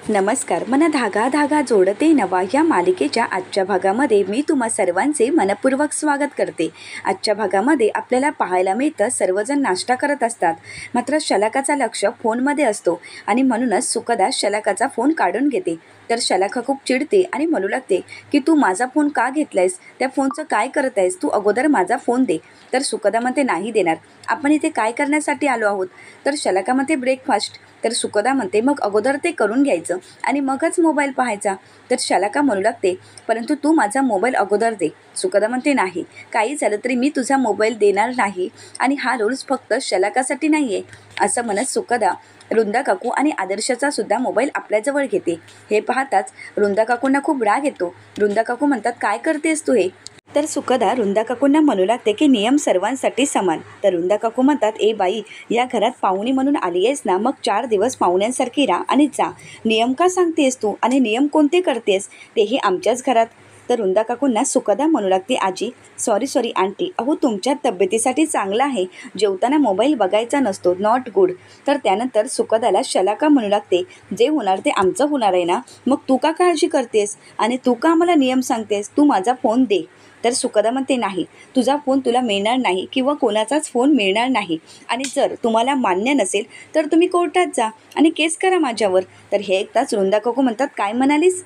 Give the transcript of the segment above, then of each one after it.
नमस्कार. मन धागा धागा जोडते नवा या मालिकेच्या आजच्या भागामध्ये मी तुम्हा सर्वांचे मनपूर्वक स्वागत करते. आजच्या भागामध्ये आपल्याला पाहायला मिळतं सर्वजण नाश्ता करत असतात, मात्र शलाकाचा लक्ष फोनमध्ये असतो आणि म्हणूनच सुखदा शलाकाचा फोन काढून घेते. तर शलाका खूप चिडते आणि म्हणू लागते की तू माझा फोन का घेतलायस, त्या फोनचं काय करत आहेस, तू अगोदर माझा फोन दे. तर सुखदा म्हणते नाही देणार, आपण इथे काय करण्यासाठी आलो आहोत. तर शलाका म्हणते ब्रेकफास्ट. तर सुखदा म्हणते मग अगोदर ते करून घ्यायचं आणि मगच मोबाईल पाहायचा. तर शलाका म्हणू लागते परंतु तू माझा मोबाईल अगोदर दे. सुखदा म्हणते नाही, काही झालं तरी मी तुझा मोबाईल देणार नाही आणि हा रूल्स फक्त शलाकासाठी नाही आहे. असं म्हणत सुखदा वृंदा काकू आणि आदर्शचा सुद्धा मोबाईल आपल्याजवळ घेते. हे पाहताच वृंदा काकूंना खूप राग येतो. वृंदा काकू म्हणतात काय करतेस तू हे. तर सुखदा वृंदा काकूंना म्हणू लागते की नियम सर्वांसाठी समान. तर वृंदा काकू म्हणतात ए बाई, या घरात पाहुणी म्हणून आली आहेस ना, मग 4 दिवस पाहुण्यांसारखी राहा आणि जा. नियम का सांगतेस तू आणि नियम कोणते करतेस, तेही आमच्याच घरात. तर वृंदा काकूंना सुखदा म्हणू लागते आजी सॉरी आंटी, अहो तुमच्या तब्येतीसाठी चांगला आहे, जेवताना मोबाईल बघायचा नसतो, नॉट गुड. तर त्यानंतर सुखदाला शलाका म्हणू लागते जे होणार ते आमचं होणार आहे ना, मग तू का काळजी करतेस आणि तू का आम्हाला नियम सांगतेस, तू माझा फोन दे. तर सुखदा म्हणते नाही, तुझा फोन तुला मिळणार नाही किंवा कोणाचाच फोन मिळणार नाही आणि जर तुम्हाला मान्य नसेल तर तुम्ही कोर्टात जा आणि केस करा माझ्यावर. तर हे ऐकताच वृंदा काकू म्हणतात काय म्हणालीस.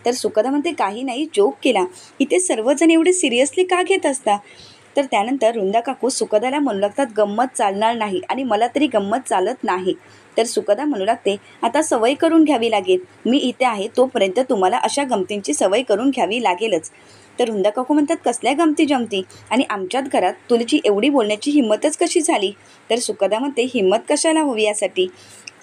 तर सुखदा म्हणते काही नाही, जोक केला, इथे सर्वजण एवढे सिरियसली का घेत असता. तर त्यानंतर वृंदा काकू सुखदाला म्हणू लागतात गंमत चालणार नाही आणि मला तरी गंमत चालत नाही. तर सुखदा म्हणू लागते आता सवय करून घ्यावी लागेल, मी इथे आहे तोपर्यंत तुम्हाला अशा गमतींची सवय करून घ्यावी लागेलच. तर वृंदा काकू म्हणतात कसल्या गमती जमती आणि आमच्यात घरात तुझी एवढी बोलण्याची हिंमतच कशी झाली. तर सुखदा म्हणते हिंमत कशाला हवी यासाठी.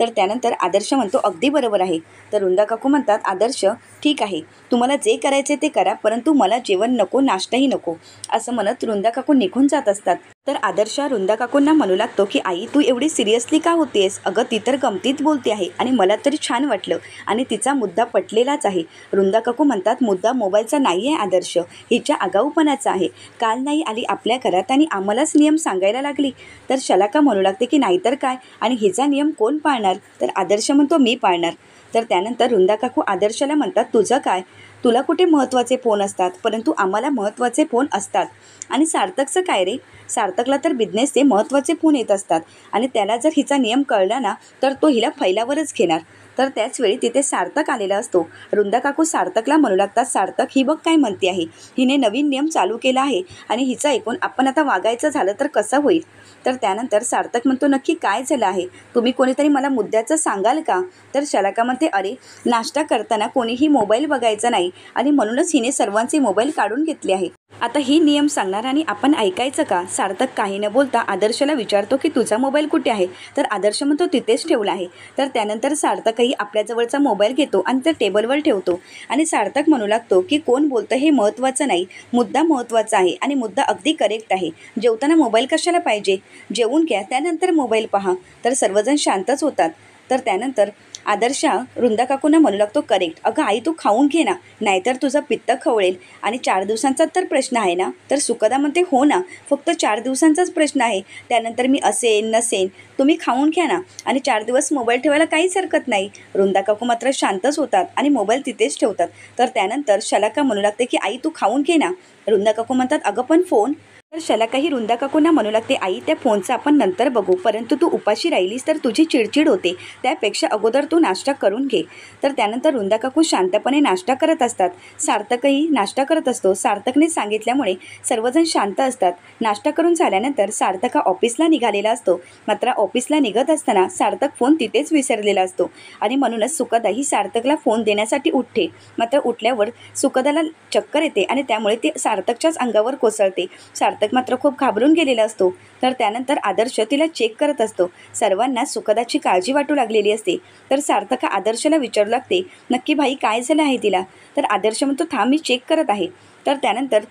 तर त्यानंतर आदर्श म्हणतो अगदी बरोबर आहे. तर वृंदा काकू म्हणतात आदर्श ठीक आहे, तुम्हाला जे करायचे ते करा, परंतु मला जेवण नको, नाश्ताही नको. असं म्हणत वृंदा काकू निघून जात असतात. तर आदर्श वृंदा काकूंना म्हणू लागतो की आई तू एवढी सिरियसली का होतेस, अगं ती तर गमतीत बोलते आहे आणि मला तरी छान वाटलं आणि तिचा मुद्दा पटलेलाच आहे. वृंदा काकू म्हणतात मुद्दा मोबाईलचा नाही आहे आदर्श, हिच्या आगाऊपणाचा आहे. काल नाही आली आपल्या घरात आणि आम्हालाच नियम सांगायला लागली. तर शलाका म्हणू लागते की नाहीतर काय, आणि हिचा नियम कोण पाळणार. तर आदर्श म्हणतो मी पाळणार. तर त्यानंतर वृंदा काकू आदर्शला म्हणतात तुझं काय, तुला कुठे महत्त्वाचे फोन असतात, परंतु आम्हाला महत्त्वाचे फोन असतात. आणि सार्थकचं काय रे, सार्थकला तर बिझनेसचे महत्त्वाचे फोन येत असतात आणि त्याला जर हिचा नियम कळला ना तर तो हिला फैलावरच घेणार. तर त्याचवेळी तिथे सार्थक आलेला असतो. वृंदा काकू सार्थकला म्हणू लागतात सार्थक ही बघ काय म्हणते आहे, हिने नवीन नियम चालू केला आहे आणि हिचं ऐकून आपण आता वागायचं झालं तर कसं होईल. तर त्यानंतर सार्थक म्हणतो नक्की काय झालं आहे, तुम्ही कोणीतरी मला मुद्द्याचं सांगाल का. तर शलाका म्हणते अरे नाश्ता करताना कोणीही मोबाईल बघायचा नाही आणि म्हणूनच हिने सर्वांचे मोबाईल काढून घेतले आहे. आता ही नियम सांगणार आणि आपण ऐकायचं का. सार्थक काही न बोलता आदर्शला विचारतो की तुझा मोबाईल कुठे आहे. तर आदर्श म्हणतो तिथेच ठेवला आहे. तर त्यानंतर सार्थकही आपल्याजवळचा मोबाईल घेतो आणि त्या टेबलवर ठेवतो आणि सार्थक म्हणू लागतो की कोण बोलतं हे महत्त्वाचं नाही, मुद्दा महत्त्वाचा आहे आणि मुद्दा अगदी करेक्ट आहे. जेवताना मोबाईल कशाला पाहिजे, जेवून घ्या त्यानंतर मोबाईल पहा. तर सर्वजण शांतच होतात. तर त्यानंतर आदर्श वृंदा काकूंना म्हणू लागतो करेक्ट, अगं आई तू खाऊन घे ना, नाहीतर तुझं पित्त खवळेल आणि 4 दिवसांचा तर प्रश्न आहे ना. तर सुखदा म्हणते हो ना, फक्त 4 दिवसांचाच प्रश्न आहे, त्यानंतर मी असेन नसेन, तुम्ही खाऊन घ्या ना आणि 4 दिवस मोबाईल ठेवायला काहीच हरकत नाही. वृंदा काकू मात्र शांतच होतात आणि मोबाईल तिथेच ठेवतात. तर त्यानंतर शलाका म्हणू लागते की आई तू खाऊन घे ना. वृंदा काकू म्हणतात अगं पण फोन. तर शलाकाही वृंदा काकूंना म्हणू लागते आई त्या फोनचं आपण नंतर बघू, परंतु तू उपाशी राहिलीस तर तुझी चिडचिड होते, त्यापेक्षा अगोदर तू नाश्ता करून घे. तर त्यानंतर वृंदा काकू शांतपणे नाश्ता करत असतात. सार्थकही नाश्ता करत असतो. सार्थकने सांगितल्यामुळे सर्वजण शांत असतात. नाश्ता करून झाल्यानंतर सार्थक हा ऑफिसला निघालेला असतो, मात्र ऑफिसला निघत असताना सार्थक फोन तिथेच विसरलेला असतो आणि म्हणूनच सुखदा ही सार्थकला फोन देण्यासाठी उठते. मात्र उठल्यावर सुखदाला चक्कर येते आणि त्यामुळे ते सार्थकच्याच अंगावर कोसळते. सार्थक मात्र खूप घाबरून गेलेला असतो. तर त्यानंतर आदर्श तिला चेक करत असतो. सर्वांना सुखदाची काळजी वाटू लागलेली असते. तर सार्थक आदर्शला विचारू लागते नक्की भाई काय झालं आहे तिला. तर आदर्श म्हणतो थांब मी चेक करत आहे. तर त्यानंतर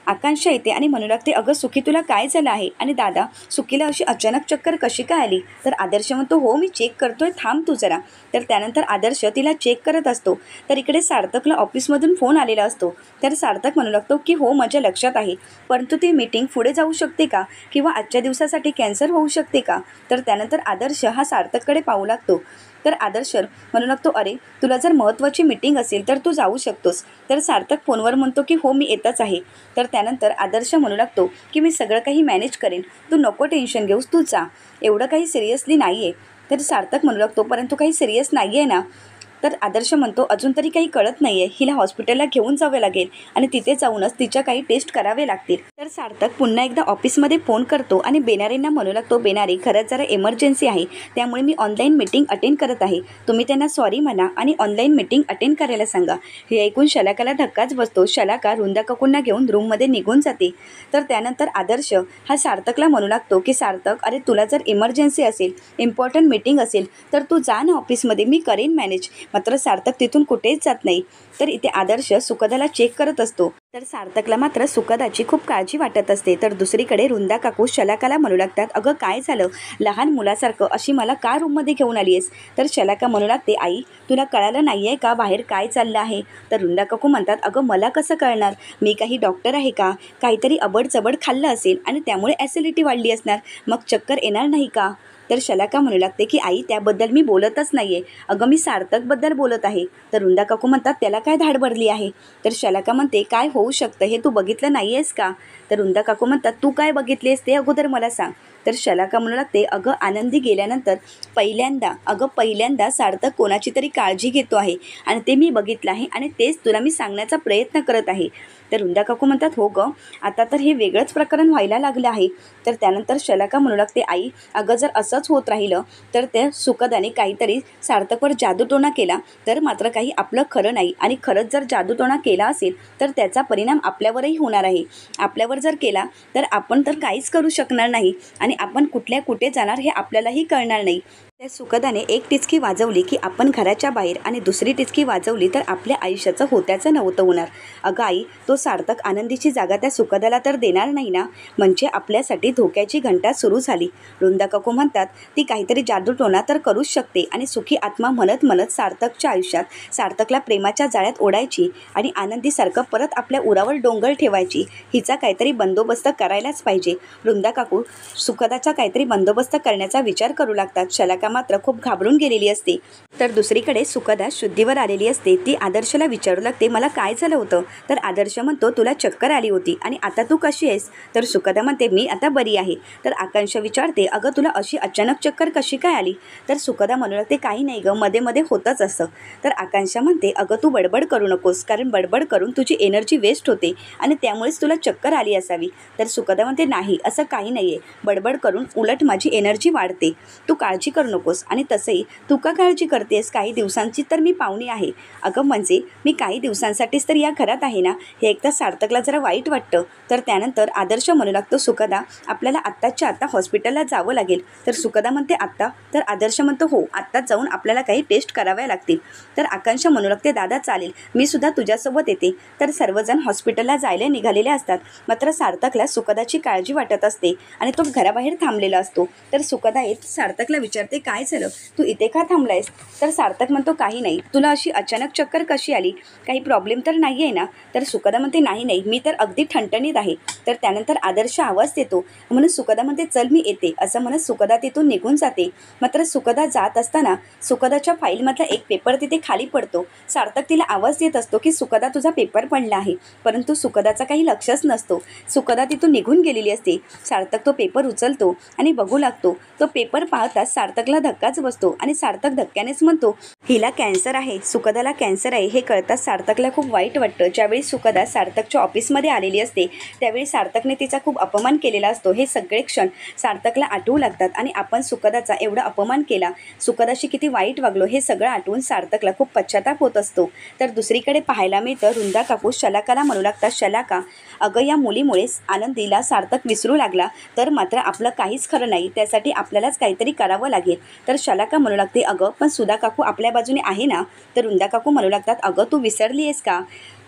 आकांक्षा येते आणि म्हणू लागते अगं सुखी तुला काय झालं आहे आणि दादा सुखीला अशी अचानक चक्कर कशी काय आली. तर आदर्श म्हणतो हो मी चेक करतोय, थांब तू जरा. तर त्यानंतर आदर्श तिला चेक करत असतो. तर इकडे सार्थकला ऑफिसमधून फोन आलेला असतो. तर सार्थक म्हणू लागतो की हो माझ्या लक्षात आहे, परंतु ती मीटिंग पुढे जाऊ शकते का किंवा आजच्या दिवसासाठी कॅन्सल होऊ शकते का. तर त्यानंतर आदर्श हा सार्थककडे पाहू लागतो. तर आदर्श म्हणू लागतो, अरे तुला जर महत्त्वाची मीटिंग असेल तर तू जाऊ शकतोस. तर सार्थक फोनवर म्हणतो की हो मी येतच आहे. तर त्यानंतर आदर्श म्हणू लागतो की मी सगळं काही मॅनेज करेन, तू नको टेन्शन घेऊस, तू जा, एवढं काही सिरियसली नाही आहे. तर सार्थक म्हणू लागतो, परंतु काही सिरियस नाही आहे ना. तर आदर्श म्हणतो, अजून तरी काही कळत नाही आहे, हिला हॉस्पिटलला घेऊन जावे लागेल आणि तिथे जाऊनच तिच्या काही टेस्ट करावे लागतील. तर सार्थक पुन्हा एकदा ऑफिसमध्ये फोन करतो आणि बेनारेंना म्हणू लागतो, बेनारे खरंच जरा इमर्जन्सी आहे, त्यामुळे मी ऑनलाईन मीटिंग अटेंड करत आहे, तुम्ही त्यांना सॉरी म्हणा आणि ऑनलाईन मीटिंग अटेंड करायला सांगा. हे ऐकून शलाकाला धक्काच बसतो. शलाका वृंदा काकूंना घेऊन रूममध्ये निघून जाते. तर त्यानंतर आदर्श हा सार्थकला म्हणू लागतो की सार्थक, अरे तुला जर इमर्जन्सी असेल, इम्पॉर्टंट मीटिंग असेल तर तू जा ना ऑफिसमध्ये, मी करेन मॅनेज. मात्र सार्थक तिथून कुठेच जात नाही. तर इथे आदर्श सुखदाला चेक करत असतो. तर सार्थकला मात्र सुखदाची खूप काळजी वाटत असते. तर दुसरीकडे वृंदा काकू शलाकाला म्हणू लागतात, अगं काय झालं, लहान मुलासारखं अशी मला का रूममध्ये घेऊन आली आहेस. तर शलाका म्हणू लागते, आई तुला कळालं नाही आहे का बाहेर काय चाललं आहे. तर वृंदा काकू म्हणतात, अगं मला कसं कळणार, मी काही डॉक्टर आहे का, काहीतरी अबडचबड खाल्लं असेल आणि त्यामुळे ॲसिडिटी वाढली असणार, मग चक्कर येणार नाही का. तर शलाका म्हणू लागते की आई त्याबद्दल मी बोलतच नाही आहे, अगं मी सार्थकबद्दल बोलत आहे. तर वृंदा काकू म्हणतात, त्याला काय धाड भरली आहे. तर शलाका म्हणते, काय होऊ शकतं हे तू बघितलं नाही आहेस का. तर वृंदा काकू म्हणतात, तू काय बघितलेस ते अगोदर मला सांग. तर शलाका म्हणू लागते, अगं आनंदी गेल्यानंतर पहिल्यांदा सार्थक कोणाची तरी काळजी घेतो आहे आणि ते मी बघितलं आहे आणि तेच तुला मी सांगण्याचा प्रयत्न करत आहे. तर वृंदा काकू म्हणतात, हो गं, आता तर हे वेगळंच प्रकरण व्हायला लागलं आहे. तर त्यानंतर शलाका म्हणू लागते, आई अगं जर असंच होत राहिलं तर त्या सुखदाने काहीतरी सार्थकवर जादूटोणा केला तर मात्र काही आपलं खरं नाही, आणि खरंच जर जादूटोणा केला असेल तर त्याचा परिणाम आपल्यावरही होणार आहे. आपल्यावर जर केला तर आपण तर काहीच करू शकणार नाही आणि आपण कुठे जाणार हे आपल्यालाही कळणार नाही. त्या सुखदाने एक टिचकी वाजवली की आपण घराच्या बाहेर आणि दुसरी टिचकी वाजवली तर आपल्या आयुष्याचं होत्याचं नव्हतं होणार. अगं आई, तो सार्थक आनंदीची जागा त्या सुखदाला तर देणार नाही ना, म्हणजे आपल्यासाठी धोक्याची घंटा सुरू झाली. वृंदा काकू म्हणतात, ती काहीतरी जादूटोणा तर करूच शकते आणि सुखी आत्मा म्हणत सार्थकच्या आयुष्यात सार्थकला प्रेमाच्या जाळ्यात ओढायची आणि आनंदीसारखं परत आपल्या उरावर डोंगर ठेवायची. हिचा काहीतरी बंदोबस्त करायलाच पाहिजे. वृंदा काकू सुखदाचा काहीतरी बंदोबस्त करण्याचा विचार करू लागतात. शलाका मात्र खूप घाबरून गेलेली असते. तर दुसरीकडे सुखदा शुद्धीवर आलेली असते. ती आदर्शला विचारू लागते, मला काय झालं होतं. तर आदर्श म्हणतो, तुला चक्कर आली होती आणि आता तू कशी आहेस. तर सुखदा म्हणते, मी आता बरी आहे. तर आकांक्षा विचारते, अगं तुला अशी अचानक चक्कर कशी काय आली. तर सुखदा म्हणू लागते, काही नाही गं, मध्ये मध्ये होतच असं. तर आकांक्षा म्हणते, अगं तू बडबड करू नकोस, कारण बडबड करून तुझी एनर्जी वेस्ट होते आणि त्यामुळेच तुला चक्कर आली असावी. तर सुखदा म्हणते, नाही असं काही नाही आहे, बडबड करून उलट माझी एनर्जी वाढते, तू काळजी करू नकोस. आणि तसंही तू का काळजी करतेस, काही दिवसांची तर मी पाहुणी आहे. अगं म्हणजे मी काही दिवसांसाठीच तर या घरात आहे ना. हे एकदा सार्थकला जरा वाईट वाटतं. तर त्यानंतर आदर्श म्हणू लागतो, सुखदा आपल्याला आत्ताच्या आत्ता हॉस्पिटलला जावं लागेल. तर सुखदा म्हणते, आत्ता. तर आदर्श म्हणतो, हो आत्ताच जाऊन आपल्याला काही टेस्ट कराव्या लागतील. तर आकांक्षा म्हणू लागते, दादा चालेल, मी सुद्धा तुझ्यासोबत येते. तर सर्वजण हॉस्पिटलला जायला निघालेले असतात. मात्र सार्थकला सुखदाची काळजी वाटत असते आणि तो घराबाहेर थांबलेला असतो. तर सुखदा येत सार्थकला विचारते, काय झालं, तू इथे का थांबलायस. तर सार्थक म्हणतो, काही नाही, तुला अशी अचानक चक्कर कशी आली, काही प्रॉब्लेम तर नाही आहे ना. तर सुखदा म्हणते, नाही, मी तर अगदी ठणठणीत आहे. तर त्यानंतर आदर्श आवाज देतो म्हणून सुखदा म्हणते, चल मी येते, असं म्हणत सुखदा तिथून निघून जाते. मात्र सुखदा जात असताना सुखदाच्या फाईलमधला एक पेपर तिथे खाली पडतो. सार्थक तिला आवाज देत असतो की सुखदा तुझा पेपर पडला आहे, परंतु सुखदाचा काही लक्षच नसतो. सुखदा तिथून निघून गेलेली असते. सार्थक तो पेपर उचलतो आणि बघू लागतो. तो पेपर पाहताच सार्थकला धक्काच बसतो आणि सार्थक धक्क्यानेच म्हणतो, हिला कॅन्सर आहे, सुखदाला कॅन्सर आहे. हे कळताच सार्थकला खूप वाईट वाटतं. ज्यावेळी सुखदा सार्थकच्या ऑफिसमध्ये आलेली असते त्यावेळी सार्थकने तिचा खूप अपमान केलेला असतो. हे सगळे क्षण सार्थकला आठवू लागतात आणि आपण सुखदाचा एवढा अपमान केला, सुखदाशी किती वाईट वागलो, हे सगळं आठवून सार्थकला खूप पश्चाताप होत असतो. तर दुसरीकडे पाहायला मिळतं, वृंदा काकू शलाकाला म्हणू लागतात, शलाका अगं या मुलीमुळेच आनंदीला सार्थक विसरू लागला तर मात्र आपलं काहीच खरं नाही, त्यासाठी आपल्यालाच काहीतरी करावं लागेल. तर शलाका म्हणू लागते, अगं पण सुधा काकू आपल्या बाजूने आहे ना. तर वृंदा काकू म्हणू लागतात, अगं तू विसरली आहेस का,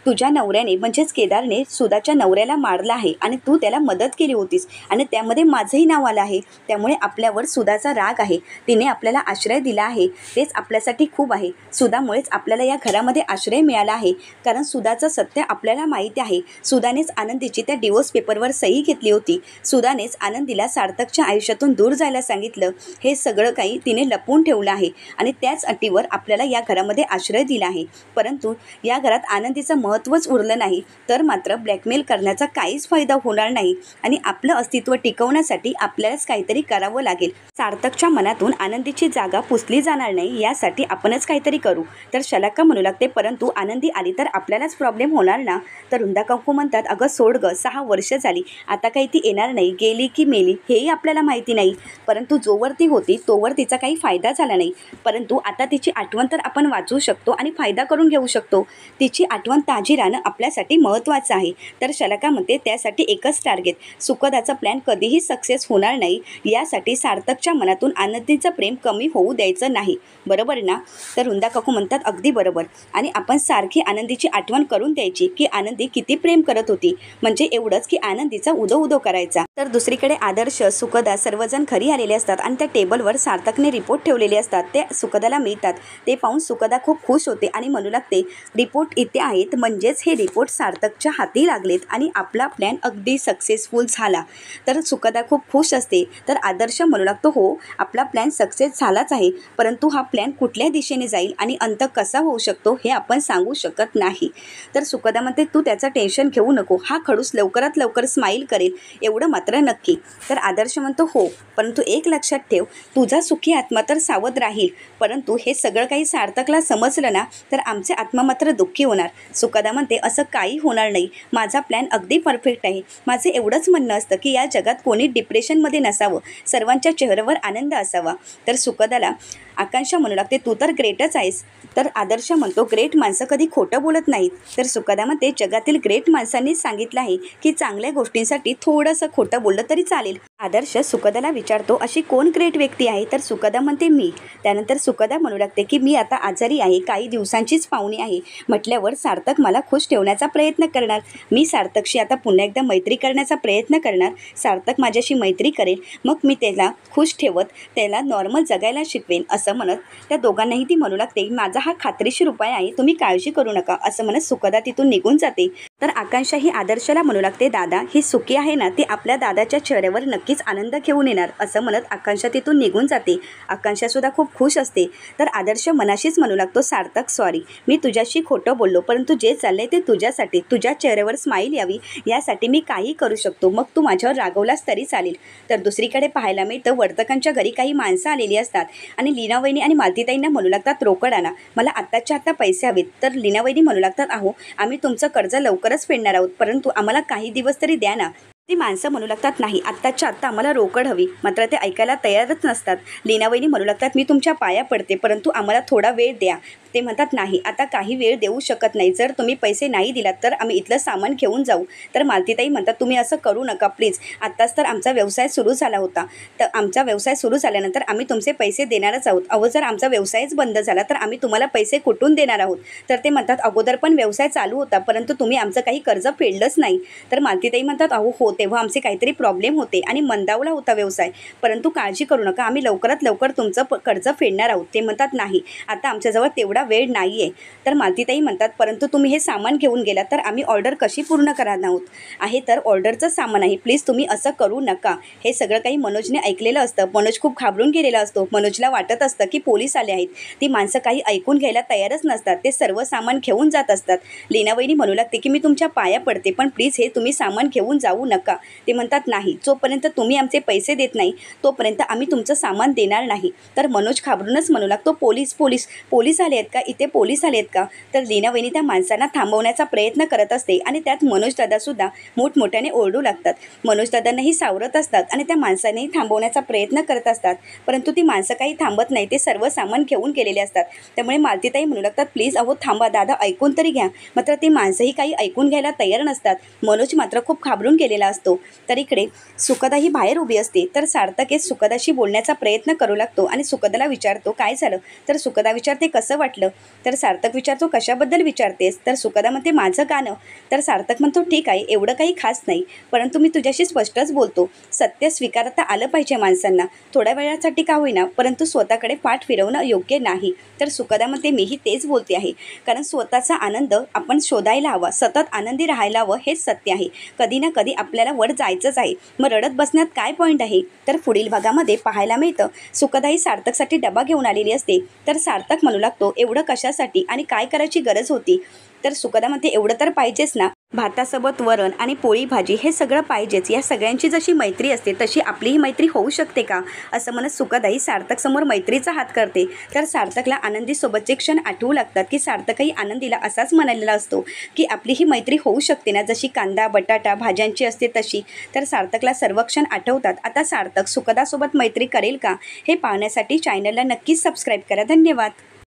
तुझ्या नवऱ्याने म्हणजेच केदारने सुधाच्या नवऱ्याला मारलं आहे आणि तू त्याला मदत केली होतीस आणि त्यामध्ये माझंही नाव आलं आहे. त्यामुळे आपल्यावर सुधाचा राग आहे. तिने आपल्याला आश्रय दिला आहे, तेच आपल्यासाठी खूप आहे. सुधामुळेच आपल्याला या घरामध्ये आश्रय मिळाला आहे, कारण सुधाचं सत्य आपल्याला माहिती आहे. सुधानेच आनंदीची त्या डिवोर्स पेपरवर सही घेतली होती. सुधानेच आनंदीला सार्थकच्या आयुष्यातून दूर जायला सांगितलं. हे सगळं काही तिने लपवून ठेवलं आहे आणि त्याच अटीवर आपल्याला या घरामध्ये आश्रय दिला आहे. परंतु या घरात आनंदीचं महत्त्वच उरलं नाही तर मात्र ब्लॅकमेल करण्याचा काहीच फायदा होणार नाही आणि आपलं अस्तित्व टिकवण्यासाठी आपल्यालाच काहीतरी करावं लागेल. सार्थकच्या मनातून आनंदीची जागा पुसली जाणार नाही यासाठी आपणच काहीतरी करू. तर शलाका म्हणू लागते, परंतु आनंदी आली तर आपल्यालाच प्रॉब्लेम होणार ना. तर रुंदा काकू म्हणतात, अगं सोड गं, 6 वर्ष झाली, आता काही ती येणार नाही, गेली की मेली हेही आपल्याला माहिती नाही. परंतु जोवर ती होती तोवर तिचा काही फायदा झाला नाही. परंतु आता तिची आठवण तर आपण वाचवू शकतो आणि फायदा करून घेऊ शकतो. तिची आठवण ताजी राहणं आपल्यासाठी महत्त्वाचं आहे. तर शलाका म्हणते, त्यासाठी एकच टार्गेट, सुखदाचा प्लॅन कधीही सक्सेस होणार नाही. यासाठी सार्थकच्या मनातून आनंदीचं प्रेम कमी होऊ द्यायचं नाही. बरोबर ना. तर रुंदा काकू म्हणतात, अगदी बरोबर. आणि आपण सारखी आनंदीची आठवण करून द्यायची की आनंदी किती प्रेम करत होती. म्हणजे एवढंच की आनंदीचा उदो उदो करायचा. तर दुसरीकडे आदर्श, सुखदा सर्वजण घरी आलेले असतात आणि त्या टेबलवर सार्थकने रिपोर्ट ठेवलेले असतात. ते सुखदाला मिळतात. ते पाहून सुखदा खूप खुश होते आणि म्हणू लागते, रिपोर्ट इथे आहेत, म्हणजेच हे रिपोर्ट सार्थकच्या हाती लागलेत आणि आपला प्लॅन अगदी सक्सेसफुल झाला. तर सुखदा खूप खुश असते. तर आदर्श म्हणू लागतो, हो आपला प्लॅन सक्सेस झालाच आहे, परंतु हा प्लॅन कुठल्या दिशेने जाईल आणि अंत कसा होऊ शकतो हे आपण सांगू शकत नाही. तर सुखदा म्हणते, तू त्याचं टेन्शन घेऊ नको, हा खडूस लवकरात लवकर स्माईल करेल एवढं मात्र नक्की. तर आदर्श म्हणतो, हो, परंतु एक लक्षात ठेव, तुझा सुखी आत्मा तर सावध राहील, परंतु हे सगळं काही सार्थकला समजलं ना तर आमचे आत्मा मात्र दुःखी होणार. सुखदा म्हणते, असं काही होणार नाही, माझा प्लॅन अगदी परफेक्ट आहे. माझे एवढंच म्हणणं असतं की या जगात कोणी डिप्रेशनमध्ये नसावं, सर्वांच्या चेहऱ्यावर आनंद असावा. तर सुखदाला आकांक्षा म्हणू लागते, तू तर ग्रेटच आहेस. तर आदर्श म्हणतो, ग्रेट माणसं कधी खोटं बोलत नाहीत. तर सुखदा म्हणते, जगातील ग्रेट माणसांनीच सांगितलं आहे की चांगल्या गोष्टींसाठी थोडंसं खोटं बोललं तरी चालेल. आदर्श सुखदाला विचारतो, अशी कोण ग्रेट व्यक्ती आहे. तर सुखदा म्हणते, मी. त्यानंतर सुखदा म्हणू लागते की मी आता आजारी आहे, काही दिवसांचीच पाहुणी आहे म्हटल्यावर सार्थक मला खुश ठेवण्याचा प्रयत्न करणार. मी सार्थकशी आता पुन्हा एकदा मैत्री करण्याचा प्रयत्न करणार. सार्थक माझ्याशी मैत्री करेल, मग मी त्याला खुश ठेवत त्याला नॉर्मल जगायला शिकवेन. असं म्हणत त्या दोघांनाही ती म्हणू लागते, माझा हा खात्रीशीर उपाय आहे, तुम्ही काळजी करू नका. असं म्हणत सुखदा तिथून निघून जाते. तर आकांक्षा ही आदर्शला म्हणू लागते, दादा ही सुखी आहे ना, ती आपल्या दादाच्या चेहऱ्यावर नक्कीच आनंद घेऊन येणार. असं म्हणत आकांक्षा तिथून निघून जाते. आकांक्षासुद्धा खूप खुश असते. तर आदर्श मनाशीच म्हणू लागतो, सार्थक सॉरी, मी तुझ्याशी खोटं बोललो, परंतु जे चाललंय ते तुझ्यासाठी, तुझ्या चेहऱ्यावर स्माईल यावी यासाठी मी काही करू शकतो, मग तू माझ्यावर रागवलास तरी चालेल. तर दुसरीकडे पाहायला मिळतं, वर्तकांच्या घरी काही माणसं आलेली असतात आणि लीनावहिनी आणि मालतीताईंना म्हणू लागतात, रोकड आणा, मला आत्ताच्या आत्ता पैसे हवेत. तर लीनावहिनी म्हणू लागतात, अहो आम्ही तुमचं कर्ज लवकरच फेडणार आहोत, परंतु आम्हाला काही दिवस तरी द्या ना. ती माणसं म्हणू लागतात, नाही आत्ताच्या आत्ता आम्हाला रोकड हवी. मात्र ते ऐकायला तयारच नसतात. लीनावहिनी म्हणू लागतात, मी तुमच्या पाया पडते, परंतु आम्हाला थोडा वेळ द्या. ते म्हणतात, नाही आता काही वेळ देऊ शकत नाही, जर तुम्ही पैसे नाही दिलात तर आम्ही इथलं सामान घेऊन जाऊ. तर मालतीताई म्हणतात, तुम्ही असं करू नका प्लीज, आत्ताच तर आमचा व्यवसाय सुरू झाला होता, तर आमचा व्यवसाय सुरू झाल्यानंतर आम्ही तुमचे पैसे देणारच आहोत. अहो जर आमचा व्यवसायच बंद झाला तर आम्ही तुम्हाला पैसे कुठून देणार आहोत. तर ते म्हणतात, अगोदर पण व्यवसाय चालू होता, परंतु तुम्ही आमचं काही कर्ज फेडलंच नाही. तर मालतीताई म्हणतात, अहो हो, तेव्हा आमचे काहीतरी प्रॉब्लेम होते आणि मंदावला होता व्यवसाय, परंतु काळजी करू नका, आम्ही लवकरात लवकर तुमचं कर्ज फेडणार आहोत. ते म्हणतात, नाही आता आमच्याजवळ तेवढा वेळ नाही आहे. तर मालतीताई म्हणतात, परंतु तुम्ही हे सामान घेऊन गेला तर आम्ही ऑर्डर कशी पूर्ण करणार आहोत. आहे तर ऑर्डरचं सामान आहे, प्लीज तुम्ही असं करू नका. हे सगळं काही मनोजने ऐकलेलं असतं. मनोज खूप घाबरून गेलेला असतो. मनोजला वाटत असतं की पोलीस आले आहेत. ती माणसं काही ऐकून घ्यायला तयारच नसतात. ते सर्व सामान घेऊन जात असतात. लीनावहिनी म्हणू लागते की मी तुमच्या पाया पडते, पण प्लीज हे तुम्ही सामान घेऊन जाऊ नका. ते म्हणतात, नाही जोपर्यंत तुम्ही आमचे पैसे देत नाही तोपर्यंत आम्ही तुमचं सामान देणार नाही. तर मनोज घाबरूनच म्हणू लागतो, पोलीस पोलीस पोलीस आले आहेत का, इथे पोलीस आले आहेत का. तर लीनावहिनी त्या माणसांना थांबवण्याचा प्रयत्न करत असते आणि त्यात मनोज दादासुद्धा मोठमोठ्याने ओरडू लागतात. मनोज दादांनाही सावरत असतात आणि त्या माणसांनाही थांबवण्याचा प्रयत्न करत असतात, परंतु ती माणसं काही थांबत नाही. ते सर्व सामान घेऊन गेलेले असतात. त्यामुळे मालतीताई म्हणू लागतात, प्लीज अहो थांबा, दादा ऐकून तरी घ्या. मात्र ती माणसंही काही ऐकून घ्यायला तयार नसतात. मनोज मात्र खूप घाबरून गेलेला असतो. असतो. तर इकडे सुखदा ही बाहेर उभी असते. तर सार्थक हे सुखदाशी बोलण्याचा प्रयत्न करू लागतो आणि सुखदाला विचारतो काय झालं. तर सुखदा विचारते कसं वाटलं. तर सार्थक विचारतो कशाबद्दल विचारतेस. तर सुखदा म्हणते माझं गाणं. तर सार्थक म्हणतो ठीक आहे, एवढं काही खास नाही, परंतु मी तुझ्याशी स्पष्टच बोलतो. सत्य स्वीकारता आलं पाहिजे माणसांना, थोड्या वेळासाठी का होईना, परंतु स्वतःकडे पाठ फिरवणं योग्य नाही. तर सुखदा म्हणते मीही तेच बोलते आहे, कारण स्वतःचा आनंद आपण शोधायला हवा, सतत आनंदी राहायला हवं, हेच सत्य आहे. कधी ना कधी आपल्याला वर जायचंच आहे, मग रडत बसण्यात काय पॉईंट आहे. तर पुढील भागामध्ये पाहायला मिळतं सुखदा ही सार्थकसाठी डबा घेऊन आलेली असते. तर सार्थक म्हणू लागतो एवढं कशासाठी आणि काय करायची गरज होती. तर सुखदा म्हणते एवढं तर पाहिजेच ना, भातासोबत वरण आणि पोळी भाजी हे सगळं पाहिजेच. या सगळ्यांची जशी मैत्री असते तशी आपलीही मैत्री होऊ शकते का, असं म्हणत सुखदाही सार्थक समोर मैत्रीचा हात करते. तर सार्थकला आनंदी सोबतचे क्षण आठवू लागतात की सार्थकही आनंदीला असाच म्हणालेला असतो की आपली ही मैत्री होऊ शकते ना, जशी कांदा बटाटा भाज्यांची असते तशी. तर सार्थकला सर्व क्षण आठवतात. आता सार्थक सुखदासोबत मैत्री करेल का, हे पाहण्यासाठी चॅनलला नक्कीच सबस्क्राईब करा. धन्यवाद.